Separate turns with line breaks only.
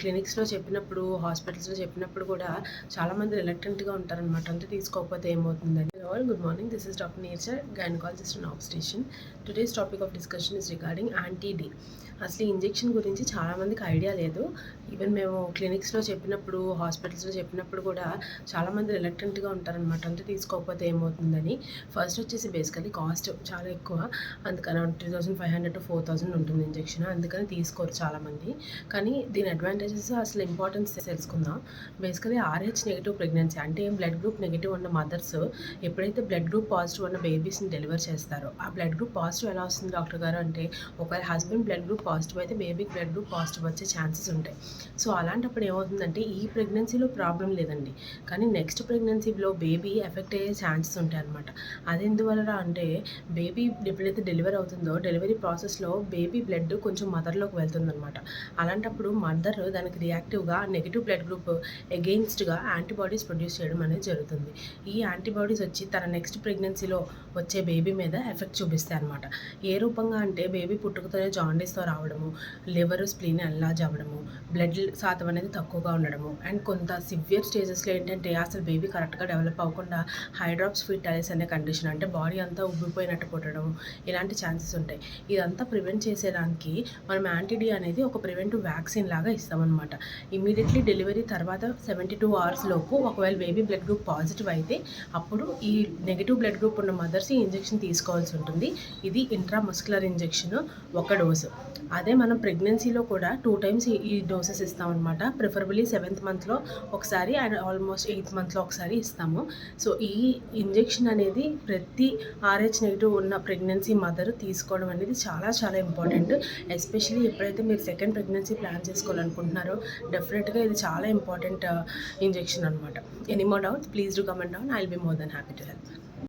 క్లినిక్స్‌లో చెప్పినప్పుడు, హాస్పిటల్స్‌లో చెప్పినప్పుడు కూడా చాలామంది రిలక్టెంట్‌గా ఉంటారనమాట. అంటే తీసుకోకపోతే ఏమవుతుందని. All good morning. This is doctor nature, gynaecologist and obstetrician. Today's topic of discussion is regarding anti D. అసలు ఈ ఇంజెక్షన్ గురించి చాలామందికి ఐడియా లేదు. ఈవెన్ మేము క్లినిక్స్‌లో చెప్పినప్పుడు, హాస్పిటల్స్‌లో చెప్పినప్పుడు కూడా చాలామంది రిలక్టెంట్‌గా ఉంటారనమాట. అంటే తీసుకోకపోతే ఏమవుతుందని. ఫస్ట్ వచ్చేసి బేసికల్లీ కాస్ట్ చాలా ఎక్కువ. అందుకని 3500 to 4000 ఉంటుంది ఇంజెక్షన్. అందుకని తీసుకోరు చాలామంది. కానీ దీని అడ్వాంటేజెస్ అసలు ఇంపార్టెన్స్ తెలుసుకుందాం. బేసికలీ ఆర్హెచ్ నెగిటివ్ ప్రెగ్నెన్సీ అంటే బ్లడ్ గ్రూప్ నెగిటివ్ ఉన్న మదర్స్ ఎప్పుడైతే బ్లడ్ గ్రూప్ పాజిటివ్ ఉన్న బేబీస్ని డెలివర్ చేస్తారో, ఆ బ్లడ్ గ్రూప్ పాజిటివ్ ఎలా వస్తుంది డాక్టర్ గారు అంటే, ఒకవేళ హస్బెండ్ బ్లడ్ గ్రూప్ పాజిటివ్ అయితే బేబీకి బ్లడ్ గ్రూప్ పాజిటివ్ వచ్చే ఛాన్సెస్ ఉంటాయి. సో అలాంటప్పుడు ఏమవుతుందంటే ఈ ప్రెగ్నెన్సీలో ప్రాబ్లం లేదండి, కానీ నెక్స్ట్ ప్రెగ్నెన్సీలో బేబీ ఎఫెక్ట్ అయ్యే ఛాన్సెస్ ఉంటాయి అనమాట. అది ఎందువల్ల అంటే బేబీ ఎప్పుడైతే డెలివరీ అవుతుందో డెలివరీ ప్రాసెస్లో బేబీ బ్లడ్ కొంచెం మదర్లోకి వెళ్తుందనమాట. అలాంటప్పుడు మదర్ దానికి రియాక్టివ్గా నెగిటివ్ బ్లడ్ గ్రూప్ ఎగెయిన్స్ట్గా యాంటీబాడీస్ ప్రొడ్యూస్ చేయడం అనేది జరుగుతుంది. ఈ యాంటీబాడీస్ వచ్చి తన నెక్స్ట్ ప్రెగ్నెన్సీలో వచ్చే బేబీ మీద ఎఫెక్ట్ చూపిస్తాయి అనమాట. ఏ రూపంగా అంటే బేబీ పుట్టుకతోనే జాండీస్తో రావడము, లివర్ స్ప్లీన్ ఎన్లార్జ్ అవ్వడము, బ్లడ్ శాతం అనేది తక్కువగా ఉండడము, అండ్ కొంత సివియర్ స్టేజెస్లో ఏంటంటే అసలు బేబీ కరెక్ట్గా డెవలప్ అవ్వకుండా హైడ్రాప్స్ ఫిటాలిస్ అనే కండిషన్, అంటే బాడీ అంతా ఉబ్బిపోయినట్టు పుట్టడం, ఇలాంటి ఛాన్సెస్ ఉంటాయి. ఇదంతా ప్రివెంట్ చేసేదానికి మనం యాంటీ-డి అనేది ఒక ప్రివెంటివ్ వ్యాక్సిన్ లాగా ఇస్తామన్నమాట. ఇమీడియట్లీ డెలివరీ తర్వాత 72 hours లోపు ఒకవేళ బేబీ బ్లడ్ గ్రూప్ పాజిటివ్ అయితే అప్పుడు ఈ నెగిటివ్ బ్లడ్ గ్రూప్ ఉన్న మదర్స్ ఈ ఇంజెక్షన్ తీసుకోవాల్సి ఉంటుంది. ఇది ఇంట్రామస్కులర్ ఇంజెక్షన్, ఒక డోసు. అదే మనం ప్రెగ్నెన్సీలో కూడా 2 times ఈ డోసెస్ ఇస్తామన్నమాట. ప్రిఫరబుల్లీ 7th monthలో ఒకసారి అండ్ ఆల్మోస్ట్ 8th monthలో ఒకసారి ఇస్తాము. సో ఈ ఇంజెక్షన్ అనేది ప్రతి ఆర్హెచ్ నెగిటివ్ ఉన్న ప్రెగ్నెన్సీ మదర్ తీసుకోవడం అనేది చాలా చాలా ఇంపార్టెంట్. ఎస్పెషలీ ఎప్పుడైతే మీరు సెకండ్ ప్రెగ్నెన్సీ ప్లాన్ చేసుకోవాలనుకుంటున్నారో డెఫినెట్గా ఇది చాలా ఇంపార్టెంట్ ఇంజెక్షన్ అనమాట. Any more doubts, please do comment down. I will be more than happy to help.